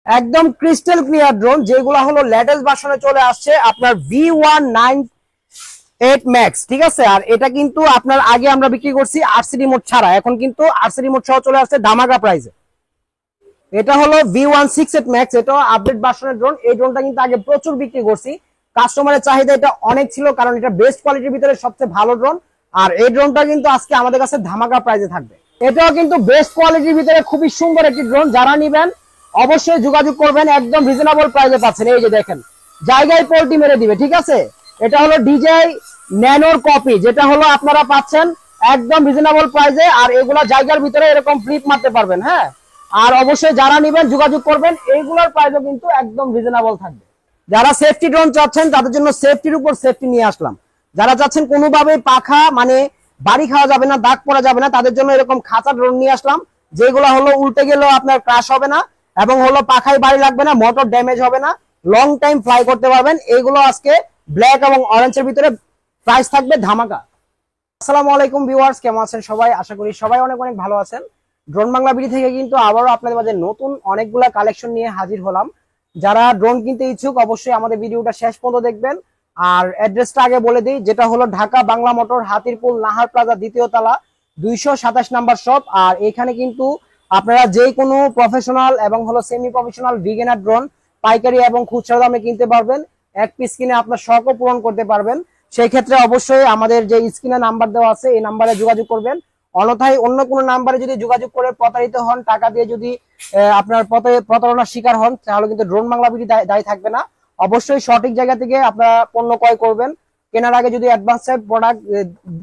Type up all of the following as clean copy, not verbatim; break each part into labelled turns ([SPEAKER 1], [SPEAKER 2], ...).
[SPEAKER 1] একদম crystal clear drone, যেগুলো হলো লেটেস্ট ভার্সনে চলে আসছে আপনার V198 ম্যাক্স, ঠিক আছে। আর এটা কিন্তু আপনার আগে আমরা বিক্রি করছি আরসি রিমোট ছাড়া, এখন কিন্তু আরসি রিমোট সহ চলে আসছে ধামাকা প্রাইসে। এটা হলো V168 ম্যাক্স, এটা আপডেট ভার্সনের ড্রোন। এই ড্রোনটা কিন্তু আগে প্রচুর বিক্রি করছি, কাস্টমারের চাহিদা এটা অনেক ছিল, কারণ এটা বেস্ট কোয়ালিটির ভিতরে সবচেয়ে ভালো ড্রোন। আর এই ড্রোনটা কিন্তু আজকে আমাদের কাছে ধামাকা প্রাইসে থাকবে। এটাও কিন্তু বেস্ট কোয়ালিটির ভিতরে খুবই সুন্দর একটি ড্রোন। যারা নিবেন অবশ্যই যোগাযোগ করবেন, একদম রিজনেবল প্রাইসে পাচ্ছেন। এই যে দেখেন, জায়গায় পোল্টি মেরে দিবে, ঠিক আছে। এটা হলো ডিজে ন্যানোর কপি, যেটা হলো আপনারা পাচ্ছেন একদম রিজনেবল প্রাইসে। আর এগুলা জায়গার ভিতরে এরকম ফ্লিপ মারতে পারবেন, হ্যাঁ। আর অবশ্যই যারা নিবেন যোগাযোগ করবেন, এইগুলোর প্রাইসও কিন্তু একদম রিজনেবল থাকবে। যারা সেফটি ড্রোন চাচ্ছেন তাদের জন্য সেফটির উপর সেফটি নিয়ে আসলাম। যারা চাচ্ছেন কোনোভাবে পাখা মানে বাড়ি খাওয়া যাবে না, দাগ পড়া যাবে না, তাদের জন্য এরকম খাঁচা ড্রোন নিয়ে আসলাম, যেগুলো হলো উল্টে গেলেও আপনার ক্রাশ হবে না, এবং হলো পাখায় বাড়ি লাগবে না, মোটর ড্যামেজ হবে না, লং টাইম ফ্লাই করতে পারবেন। এইগুলো আজকে ব্ল্যাক এবং অরেঞ্জের ভিতরে প্রাইস থাকবে ধামাকা। আসসালামু আলাইকুম ভিউয়ার্স, কেমন আছেন সবাই? আশা করি সবাই অনেক অনেক ভালো আছেন। ড্রোন বাংলা বিডি থেকে কিন্তু আবারও আপনাদের মাঝে নতুন অনেকগুলা কালেকশন নিয়ে হাজির হলাম। যারা ড্রোন কিনতে ইচ্ছুক অবশ্যই আমাদের ভিডিওটা শেষ পর্যন্ত দেখবেন। আর অ্যাড্রেসটা আগে বলে দিই, যেটা হলো ঢাকা বাংলা মোটর, হাতিরপুল, নাহার প্লাজা, দ্বিতীয় তলা, 227 নাম্বার শপ। আর এখানে কিন্তু আপনারা যে কোনো প্রফেশনাল এবং হলো সেমি প্রফেশনাল বিগিনার ড্রোন পাইকারি এবং খুচরা দামে কিনতে পারবেন। এক পিস কিনে আপনার শখও পূরণ করতে পারবেন। সেই ক্ষেত্রে অবশ্যই আমাদের যে স্ক্রিনে নাম্বার দেওয়া আছে এই নাম্বারে যোগাযোগ করবেন। অন্যথায় অন্য কোনো নাম্বারে যদি যোগাযোগ করে প্রতারিত হন, টাকা দিয়ে যদি আপনার প্রতারণার শিকার হন, তাহলে কিন্তু ড্রোন বাংলা বিডি দায়ী থাকবে না। অবশ্যই সঠিক জায়গা থেকে আপনারা পণ্য ক্রয় করবেন। কেনার আগে যদি অ্যাডভান্স প্রোডাক্ট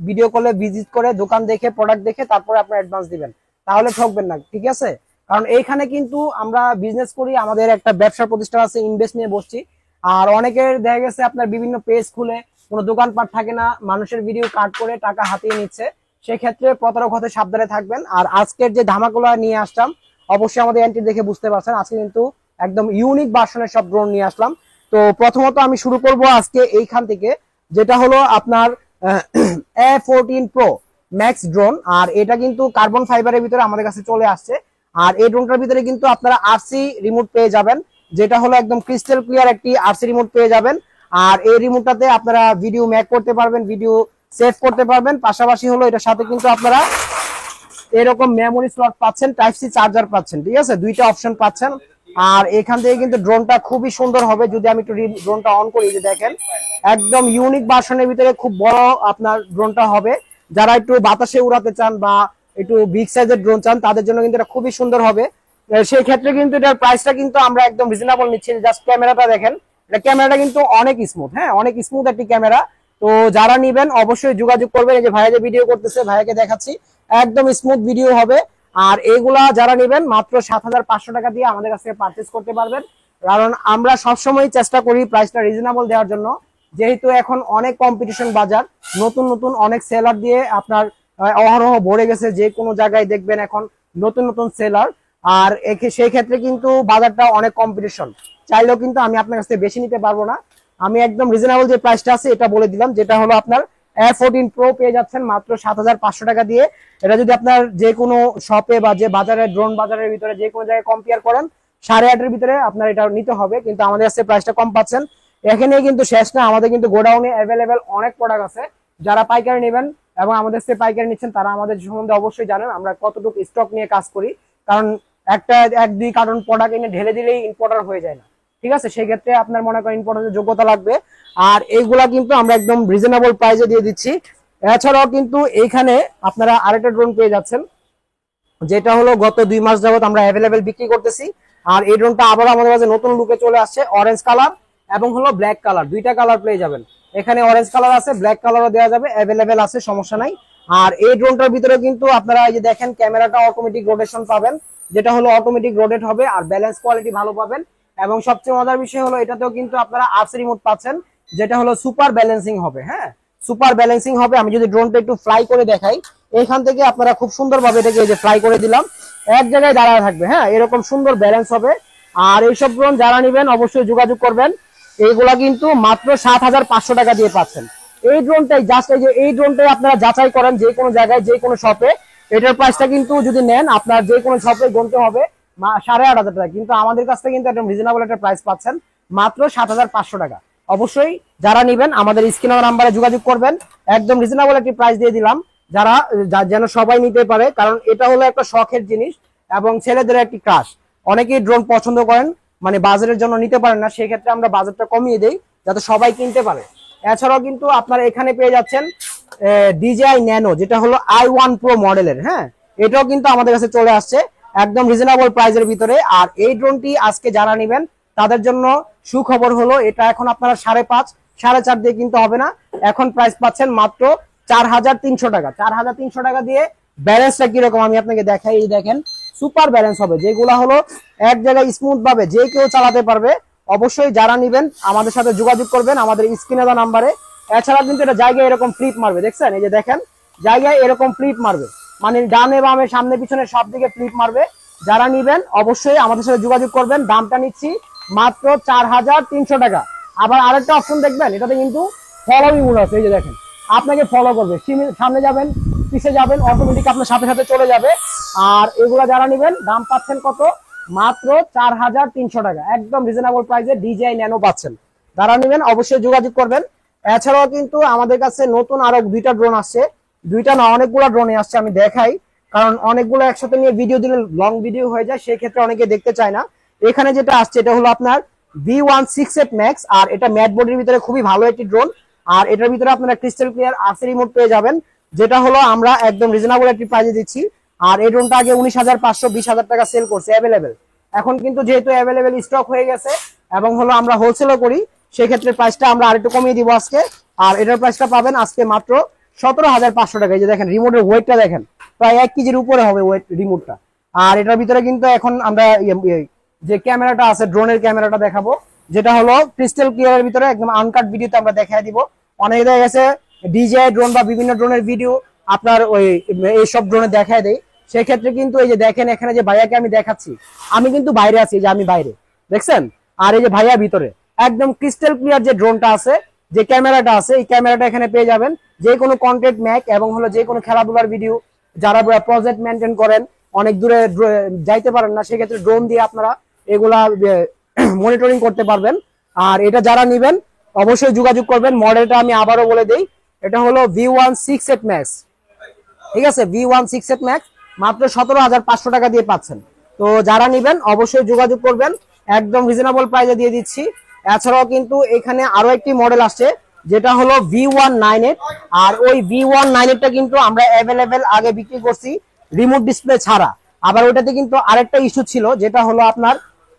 [SPEAKER 1] ভিডিও কলে ভিজিট করে দোকান দেখে প্রোডাক্ট দেখে তারপরে আপনার অ্যাডভান্স দিবেন, তাহলে ঠকবেন না, ঠিক আছে। কারণ এইখানে কিন্তু আমরা বিজনেস করি, আমাদের একটা ব্যবসা প্রতিষ্ঠান আছে, ইনভেস্ট নিয়ে বসছি। আর অনেকের দেখা গেছে আপনার বিভিন্ন পেজ খুলে কোনো দোকানপাট থাকে না, মানুষের ভিডিও কাট করে টাকা হাতিয়ে নিচ্ছে। সেক্ষেত্রে প্রতারক হতে সাবধানে থাকবেন। আর আজকের যে ধামাগুলো নিয়ে আসলাম অবশ্যই আমাদের এন্ট্রি দেখে বুঝতে পারছেন, আজকে কিন্তু একদম ইউনিক ভার্সনের সব ড্রোন নিয়ে আসলাম। তো প্রথমত আমি শুরু করব আজকে এইখান থেকে, যেটা হলো আপনার A14 Pro ম্যাক্স ড্রোন। আর এটা কিন্তু কার্বন ফাইবারের ভিতরে আমাদের কাছে চলে আসছে। আর এই ড্রোনটার ভিতরে কিন্তু আপনারা আরসি রিমোট পেয়ে যাবেন, যেটা হলো একদম ক্রিস্টাল ক্লিয়ার একটি আরসি রিমোট পেয়ে যাবেন। আর এই রিমোটটাতে আপনারা ভিডিও ম্যাক করতে পারবেন, ভিডিও সেভ করতে পারবেন। পাশাপাশি হলো এটার সাথে কিন্তু আপনারা এরকম মেমোরি স্লট পাচ্ছেন, টাইপ সি চার্জার পাচ্ছেন, ঠিক আছে, দুইটা অপশন পাচ্ছেন। আর এখান থেকে কিন্তু ড্রোনটা খুবই সুন্দর হবে। যদি আমি একটু ড্রোনটা অন করি, যে দেখেন একদম ইউনিক ভার্সনের ভিতরে খুব বড় আপনার ড্রোনটা হবে। যারা একটু বাতাসে উড়াতে চান বা একটু বিগ সাইজের ড্রোন চান তাদের জন্য কিন্তু এটা খুবই সুন্দর হবে। সেই ক্ষেত্রে কিন্তু এটার প্রাইসটা কিন্তু আমরা একদম রিজনেবল নিচ্ছি। জাস্ট ক্যামেরাটা দেখেন, এটা ক্যামেরাটা কিন্তু অনেক স্মুথ, হ্যাঁ, অনেক স্মুথ একটি ক্যামেরা। তো যারা নিবেন অবশ্যই যোগাযোগ করবেন। এই যে ভাইয়া যে ভিডিও করতেছে, ভাইয়াকে দেখাচ্ছি, একদম স্মুথ ভিডিও হবে। আর এগুলা যারা নিবেন মাত্র 7500 টাকা দিয়ে আমাদের কাছ থেকে পারচেজ করতে পারবেন। কারণ আমরা সবসময় চেষ্টা করি প্রাইসটা রিজনেবল দেওয়ার জন্য, যেহেতু এখন অনেক কম্পিটিশন বাজার, নতুন নতুন অনেক সেলার দিয়ে আপনার অহরহ ভরে গেছে। যে কোনো জায়গায় দেখবেন এখন নতুন নতুন সেলার। আর সেই ক্ষেত্রে কিন্তু বাজারটা অনেক কম্পিটিশন, চাইলেও কিন্তু আমি আপনার কাছ থেকে বেশি নিতে পারবো না। আমি একদম রিজনেবল যে প্রাইসটা আছে এটা বলে দিলাম, যেটা হলো আপনার A14 Pro পেয়ে যাচ্ছেন মাত্র 7500 টাকা দিয়ে। এটা যদি আপনার যে কোনো শপে বা যে বাজারে ড্রোন বাজারের ভিতরে যে কোনো জায়গায় কম্পেয়ার করেন 8.5 ভিতরে আপনার এটা নিতে হবে, কিন্তু আমাদের কাছে প্রাইসটা কম পাচ্ছেন। এখানে কিন্তু শেষ না, আমাদের কিন্তু গোডাউনে অ্যাভেলেবেল অনেক প্রোডাক্ট আছে। যারা পাইকারি নেবেন এবং আমাদের কাছে পাইকারি নিচ্ছেন তারা আমাদের সম্বন্ধে অবশ্যই জানেন আমরা কতটুকু স্টক নিয়ে কাজ করি। কারণ একটা 1-2 কার্টন প্রোডাক্ট এনে ঢেলে দিলেই ইম্পোর্টার হয়ে যায় না, ঠিক আছে। সেই ক্ষেত্রে আপনার মনে করেন ইম্পোর্টারের যোগ্যতা লাগবে। আর এইগুলা কিন্তু আমরা একদম রিজনেবল প্রাইসে দিয়ে দিচ্ছি। এছাড়াও কিন্তু এইখানে আপনারা আরেকটা ড্রোন পেয়ে যাচ্ছেন, যেটা হলো গত 2 মাস যাবত আমরা অ্যাভেলেবেল বিক্রি করতেছি। আর এই ড্রোনটা আবার আমাদের কাছে নতুন লুকে চলে আসছে, অরেঞ্জ কালার এবং হলো ব্ল্যাক কালার, দুইটা কালার পেয়ে যাবেন। এখানে অরেঞ্জ কালার আছে, ব্ল্যাক কালারও দেওয়া যাবে, অ্যাভেলেবেল আছে, সমস্যা নাই। আর এই ড্রোনটার ভিতরে কিন্তু আপনারা এই যে দেখেন ক্যামেরাটা অটোমেটিক রোটেশন পাবেন, যেটা হলো অটোমেটিক রোটেট হবে। আর ব্যালেন্স কোয়ালিটি ভালো পাবেন। এবং সবচেয়ে মজার বিষয় হলো এটাতেও কিন্তু আপনারা আরসি রিমোট পাচ্ছেন, যেটা হলো সুপার ব্যালেন্সিং হবে, হ্যাঁ, সুপার ব্যালেন্সিং হবে। আমি যদি ড্রোনটা একটু ফ্লাই করে দেখাই, এখান থেকে আপনারা খুব সুন্দরভাবে এটাকে এই যে ফ্লাই করে দিলাম, এক জায়গায় দাঁড়ায় থাকবে, হ্যাঁ, এরকম সুন্দর ব্যালেন্স হবে। আর এইসব ড্রোন যারা নেবেন অবশ্যই যোগাযোগ করবেন। এইগুলা কিন্তু মাত্র 7500 টাকা দিয়ে পাচ্ছেন। এই ড্রোনটাই জাস্ট এই যে এই ড্রোনটাই আপনারা যাচাই করেন যে কোনো জায়গায় যে কোনো শপে, এটার প্রাইসটা কিন্তু যদি নেন আপনার যে কোনো শপে গুনতে হবে 8,500 টাকা, কিন্তু আমাদের কাছ থেকে কিন্তু একদম রিজনেবল একটা প্রাইস পাচ্ছেন মাত্র 7,500 টাকা। অবশ্যই যারা নেবেন আমাদের স্ক্রিনের নাম্বারে যোগাযোগ করবেন, একদম রিজনেবল একটি প্রাইস দিয়ে দিলাম, যেন সবাই নিতে পারে, কারণ এটা হলো একটা শখের জিনিস এবং ছেলেদের একটি ক্রাশ। অনেকেই ড্রোন পছন্দ করেন, মানে বাজারের জন্য নিতে পারেন না, সেই ক্ষেত্রে আমরা বাজারটা কমিয়ে দেই যাতে সবাই কিনতে পারে। এছাড়াও কিন্তু আপনারা এখানে পেয়ে যাচ্ছেন DJI ন্যানো, যেটা হলো i1 Pro মডেলের। হ্যাঁ, এটাও কিন্তু আমাদের কাছে চলে আসছে একদম রিজনেবল প্রাইসের ভিতরে। আর এই ড্রোনটি আজকে যারা নেবেন তাদের জন্য সুখবর হলো, এটা এখন আপনারা 5.5 4.5 দিয়ে কিনতে হবে না, এখন প্রাইস পাচ্ছেন মাত্র 4,300 টাকা। 4,300 টাকা দিয়ে ব্যালেন্সটা কিরকম আমি আপনাকে দেখাই। এই দেখেন, সুপার ব্যালেন্স হবে, যেগুলা হলো এক জায়গায় স্মুথ ভাবে যে কেউ চালাতে পারবে। অবশ্যই যারা নিবেন আমাদের সাথে যোগাযোগ করবেন আমাদের স্ক্রিনে দেওয়া নাম্বারে। এছাড়া কিন্তু এটা জায়গায় এরকম ফ্লিপ মারবে, দেখছেন? এই যে দেখেন, জায়গায় এরকম ফ্লিপ মারবে, মানে ডানে বামে সামনে পিছনে সব দিকে ফ্লিপ মারবে। যারা নিবেন অবশ্যই আমাদের সাথে যোগাযোগ করবেন। দামটা নিচ্ছি মাত্র 4,300 টাকা। আবার আরেকটা অপশন দেখবেন, এটাতে কিন্তু ফলোইং মোড আছে। এই যে দেখেন, আপনাকে ফলো করবে, সামনে যাবেন পিছে যাবেন অটোমেটিক আপনার সাথে সাথে চলে যাবে। আর এগুলা যারা নিবেন দাম পাচ্ছেন কত? মাত্র 4,300 টাকা, একদম রিজনেবল প্রাইসে DJI ন্যানো পাচ্ছেন। যারা নিবেন অবশ্যই যোগাযোগ করবেন। এছাড়াও কিন্তু আমাদের কাছে নতুন আরো 2টা ড্রোন আসছে, 2টা না অনেকগুলো ড্রোনে আসছে, আমি দেখাই, কারণ অনেকগুলো একসাথে নিয়ে ভিডিও দিলে লং ভিডিও হয়ে যায়, সেই ক্ষেত্রে অনেকে দেখতে চায় না। এখানে যেটা আসছে এটা হলো আপনার V168 Max, আর এটা ম্যাট বডির ভিতরে খুবই ভালো একটি ড্রোন। আর এটার ভিতরে আপনারা ক্রিস্টাল ক্লিয়ার RC রিমোট পেয়ে যাবেন, যেটা হলো আমরা একদম রিজনেবল একটি প্রাইসে দিচ্ছি। আর এই ড্রোনটা আগে 19,500 20,000 টাকা সেল করছে অ্যাভেলেবেল, এখন কিন্তু যেহেতু অ্যাভেলেবেল স্টক হয়ে গেছে এবং হলো আমরা হোলসেলও করি, সেই ক্ষেত্রে প্রাইসটা আমরা আরেকটু কমিয়ে দিব আজকে। আর এটার প্রাইসটা পাবেন আজকে মাত্র 17,500 টাকা। এই যে দেখেন, রিমোটের ওয়েটটা দেখেন, প্রায় 1 কেজির উপরে হবে ওয়েট রিমোটটা। আর এটার ভিতরে কিন্তু এখন আমরা যে ক্যামেরাটা আছে, ড্রোনের ক্যামেরাটা দেখাবো, যেটা হলো ক্রিস্টাল ক্লিয়ারের ভিতরে একদম আনকাট ভিডিওতে আমরা দেখাই দিব। অনেকে দেখা গেছে DJI ড্রোন বা বিভিন্ন ড্রোনের ভিডিও আপনার ওই এইসব ড্রোনে দেখায় দেয়, সেক্ষেত্রে কিন্তু এই যে দেখেন, এখানে যে ভাইয়াকে আমি দেখাচ্ছি, আমি কিন্তু বাইরে আছি, যে আমি বাইরে, দেখছেন? আর এই যে ভাইয়া ভিতরে, একদম ক্রিস্টাল ক্লিয়ার যে ড্রোনটা আছে, যে ক্যামেরাটা আছে, এই ক্যামেরাটা এখানে পেয়ে যাবেন। যে কোনো কন্টেন্ট ম্যাক এবং হলো যে কোনো খেলাধুলার ভিডিও, যারা প্রজেক্ট মেনটেন করেন, অনেক দূরে যাইতে পারেন না, সেক্ষেত্রে ড্রোন দিয়ে আপনারা এগুলা মনিটরিং করতে পারবেন। আর এটা যারা নিবেন অবশ্যই যোগাযোগ করবেন। মডেলটা আমি আবারও বলে দিই, এটা হলো V168 Max, ঠিক আছে? V168 Max মাত্র 17,500 টাকা দিয়ে পাচ্ছেন। তো যারা নিবেন অবশ্যই যোগাযোগ করবেন, একদম রিজনেবল প্রাইসে দিয়ে দিচ্ছি। এছাড়াও কিন্তু এখানে আরো একটি মডেল আসছে, যেটা হলো V198। আর ওই V198টা কিন্তু আমরা অ্যাভেলেবেল আগে বিক্রি করছি রিমোট ডিসপ্লে ছাড়া। আবার ওইটাতে কিন্তু আরেকটা ইস্যু ছিল, যেটা হলো আপনার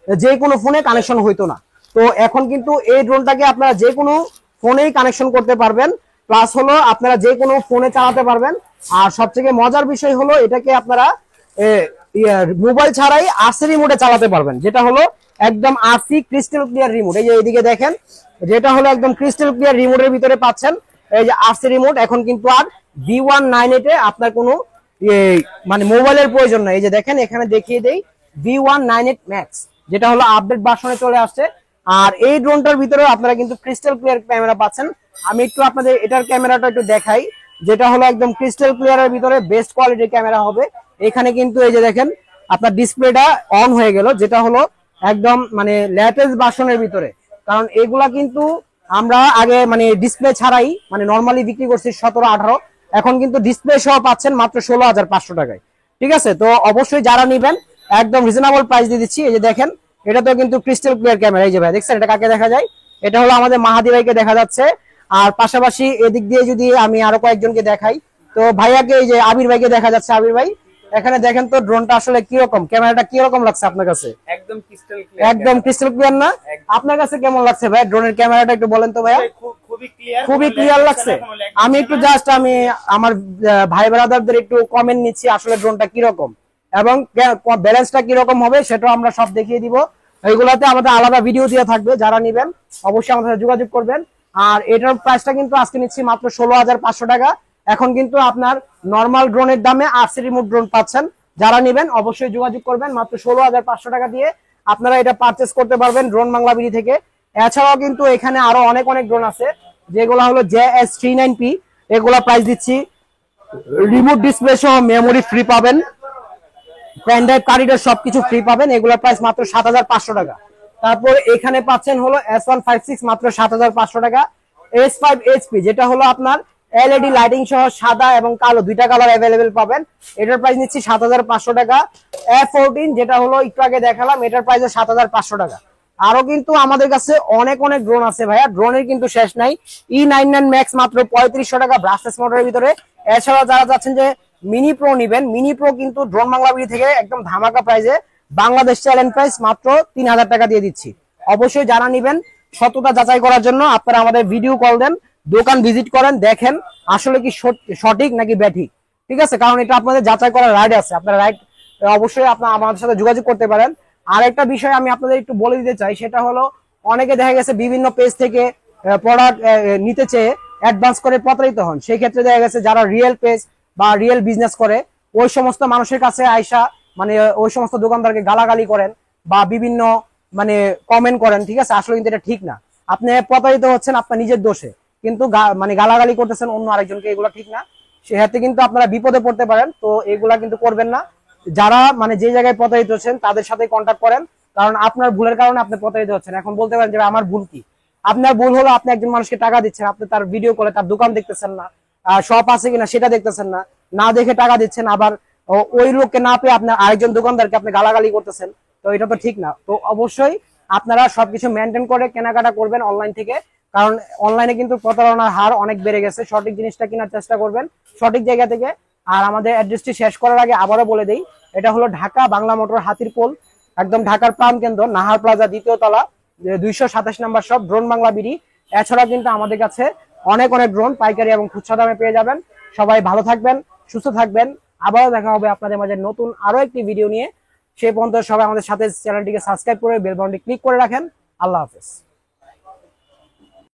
[SPEAKER 1] যে কোনো ফোনে কানেকশন হইতো না। তো এখন কিন্তু এই ড্রোনটাকে আপনারা যে কোনো ফোনেই কানেকশন করতে পারবেন, প্লাস হলো আপনারা যে কোনো ফোনে চালাতে পারবেন। আর সবথেকে মজার বিষয় হলো এটাকে আপনারা মোবাইল ছাড়াই RC রিমোটে চালাতে পারবেন, যেটা হলো একদম RC ক্রিস্টাল ক্লিয়ার রিমোট। এই যে এইদিকে দেখেন, যেটা হলো একদম ক্রিস্টাল ক্লিয়ার রিমোটের ভিতরে পাচ্ছেন এই যে RC রিমোট। এখন কিন্তু আর V198 এ আপনার কোনো মানে মোবাইলের প্রয়োজন নাই। এই যে দেখেন, এখানে দেখিয়ে দেই V198 Max, যেটা হলো আপডেট ভার্সনে চলে আসছে। আর এই ড্রোনটার ভিতরে আপনারা কিন্তু ক্রিস্টাল ক্লিয়ার ক্যামেরা পাচ্ছেন। আমি একটু আপনাদের এটার ক্যামেরাটা একটু দেখাই, যেটা হলো একদম ক্রিস্টাল ক্লিয়ারের ভিতরে বেস্ট কোয়ালিটির ক্যামেরা হবে। এখানে কিন্তু এই যে দেখেন, আপনার ডিসপ্লেটা অন হয়ে গেল, যেটা হলো একদম মানে লেটেস্ট ভার্সনের ভিতরে। কারণ এগুলা কিন্তু আমরা আগে মানে ডিসপ্লে ছাড়াই মানে নরমালি বিক্রি করছি 17-18, এখন কিন্তু ডিসপ্লে সহ পাচ্ছেন মাত্র 16,500 টাকায়। ঠিক আছে? তো অবশ্যই যারা নিবেন একদম রিজনেবল প্রাইস দিয়ে দিচ্ছি। এই যে দেখেন, এটা তো কিন্তু ক্রিস্টাল ক্লিয়ার ক্যামেরা। এই যে ভাই দেখছেন, এটা কাকে দেখা যায়? এটা হলো আমাদের মাহাদি ভাইকে দেখা যাচ্ছে। আর পাশাপাশি এদিক দিয়ে যদি আমি আরো কয়েকজনকে দেখাই, তো ভাইয়াকে এই যে আবির ভাইকে দেখা যাচ্ছে। আবির ভাই এখানে দেখেন তো ড্রোনটা আসলে কিরকম, ক্যামেরাটা কিরকম লাগছে আপনার কাছে?
[SPEAKER 2] একদম ক্রিস্টাল ক্লিয়ার,
[SPEAKER 1] একদম ক্রিস্টাল ক্লিয়ার না? আপনার কাছে কেমন লাগছে ভাই ড্রোনের ক্যামেরাটা একটু বলেন তো ভাইয়া। খুবই ক্লিয়ার লাগছে। আমি একটু জাস্ট আমি আমার ভাই ব্রাদারদের একটু কমেন্ট নিচ্ছি আসলে ড্রোনটা কিরকম এবং ব্যালেন্সটা কিরকম হবে, সেটাও আমরা সব দেখিয়ে দিব। এইগুলাতে আমাদের আলাদা ভিডিও দেওয়া থাকবে, যারা নিবেন অবশ্যই আমাদের সাথে যোগাযোগ করবেন। আর এটার প্রাইসটা কিন্তু আজকে নিচ্ছি মাত্র 16,500 টাকা। এখন কিন্তু আপনার নরমাল ড্রোনের দামে RC রিমোট ড্রোন পাচ্ছেন। যারা নিবেন অবশ্যই যোগাযোগ করবেন, মাত্র 16,500 টাকা দিয়ে আপনারা এটা পারচেস করতে পারবেন ড্রোন বাংলা বিডি থেকে। এছাড়াও কিন্তু এখানে আরো অনেক অনেক ড্রোন আছে, যেগুলো হলো JS39P। এগুলা প্রাইস দিচ্ছি রিমোট ডিসপ্লে সহ মেমোরি ফ্রি পাবেন। পেন ড্রাইভ কার্ড সবকিছু ফ্রি পাবেন। এগুলোর প্রাইস মাত্র 7500 টাকা। তারপর এখানে পাচ্ছেন হলো S156 মাত্র 7500 টাকা। S5HP যেটা হলো আপনার এলইডি লাইটিং সহ সাদা এবং কালো দুইটা কালার অ্যাভেলেবেল পাবেন। এটার প্রাইস নিচ্ছি 7500 টাকা। F14 যেটা হলো একটু আগে দেখালাম, এটার প্রাইস 7500 টাকা। আরো কিন্তু আমাদের কাছে অনেক অনেক ড্রোন আছে ভাইয়া, ড্রোনের কিন্তু শেষ নাই। E99 ম্যাক্স মাত্র 3500 টাকা ব্রাসলেস মোটরের ভিতরে। এছাড়া যারা চাচ্ছেন যে মিনি প্রো নিবেন, মিনি প্রো কিন্তু ড্রোন বাংলাবাড়ি থেকে একদম ধামাকা প্রাইসে বাংলাদেশ চ্যালেঞ্জ প্রাইস মাত্র 3000 টাকা দিয়ে দিচ্ছি। অবশ্যই যারা নিবেন সততা যাচাই করার জন্য আপনারা আমাদের ভিডিও কল দেন, দোকান ভিজিট করেন, দেখেন আসলে কি সঠিক নাকি ব্যাঠিক। ঠিক আছে, কারণ এটা আপনাদের যাচাই করার রাইট আছে, আপনারা রাইট অবশ্যই আপনারা আমাদের সাথে যোগাযোগ করতে পারেন। আর একটা বিষয় আমি আপনাদের একটু বলে দিতে চাই, সেটা হলো অনেকে দেখা গেছে বিভিন্ন পেজ থেকে প্রোডাক্ট নিতে চেয়ে অ্যাডভান্স করে প্রতারিত হন। সেই ক্ষেত্রে দেখা গেছে যারা রিয়েল পেজ বা রিয়েল বিজনেস করে ওই সমস্ত মানুষের কাছে আইসা মানে ওই সমস্ত দোকানদারকে গালাগালি করেন বা বিভিন্ন মানে কমেন্ট করেন। ঠিক আছে, আসলে কিন্তু এটা ঠিক না। আপনি প্রতারিত হচ্ছেন আপনার নিজের দোষে, কিন্তু মানে গালাগালি করতেছেন অন্য আরেকজনকে, এগুলো ঠিক না। সেক্ষেত্রে কিন্তু আপনারা বিপদে পড়তে পারেন, তো এগুলা কিন্তু করবেন না। যারা মানে যে জায়গায় প্রতারিত হচ্ছেন তাদের সাথে কন্ট্যাক্ট করেন, কারণ আপনার ভুলের কারণে আপনি প্রতারিত হচ্ছেন। এখন বলতে পারেন যে আমার ভুল কি? আপনার ভুল হলো আপনি একজন মানুষকে টাকা দিচ্ছেন, আপনি তার ভিডিও কলে তার দোকান দেখতেছেন না, শপ আছে কিনা সেটা দেখতেছেন না, না দেখে টাকা দিচ্ছেন, আবার ওই লোককে না পেয়ে আপনার আরেকজন দোকানদারকে আপনি গালাগালি করতেছেন। তো এটা তো ঠিক না। তো অবশ্যই আপনারা সবকিছু মেনটেন করে কেনাকাটা করবেন অনলাইন থেকে, কারণ অনলাইনে কিন্তু প্রতারণার হার অনেক বেড়ে গেছে। সঠিক জিনিসটা কেনার চেষ্টা করবেন সঠিক জায়গা থেকে। আর আমাদের অ্যাড্রেসটি শেষ করার আগে আবারও বলে দেই, এটা হলো ঢাকা বাংলা মোটর হাতিরপোল, একদম ঢাকার প্রাণকেন্দ্র, নাহার প্লাজা 2য় তলা, 227 নম্বর শপ, ড্রোন বাংলা বিডি। এছাড়া কিন্তু আমাদের কাছে অনেক অনেক ড্রোন পাইকারি এবং খুচরা দামে পেয়ে যাবেন। সবাই ভালো থাকবেন, সুস্থ থাকবেন। আবারও দেখা হবে আপনাদের মাঝে নতুন আরো একটি ভিডিও নিয়ে। সেই পর্যন্ত সবাই আমাদের সাথে চ্যানেলটিকে সাবস্ক্রাইব করে বেল বাটনটি ক্লিক করে রাখেন। আল্লাহ হাফেজ।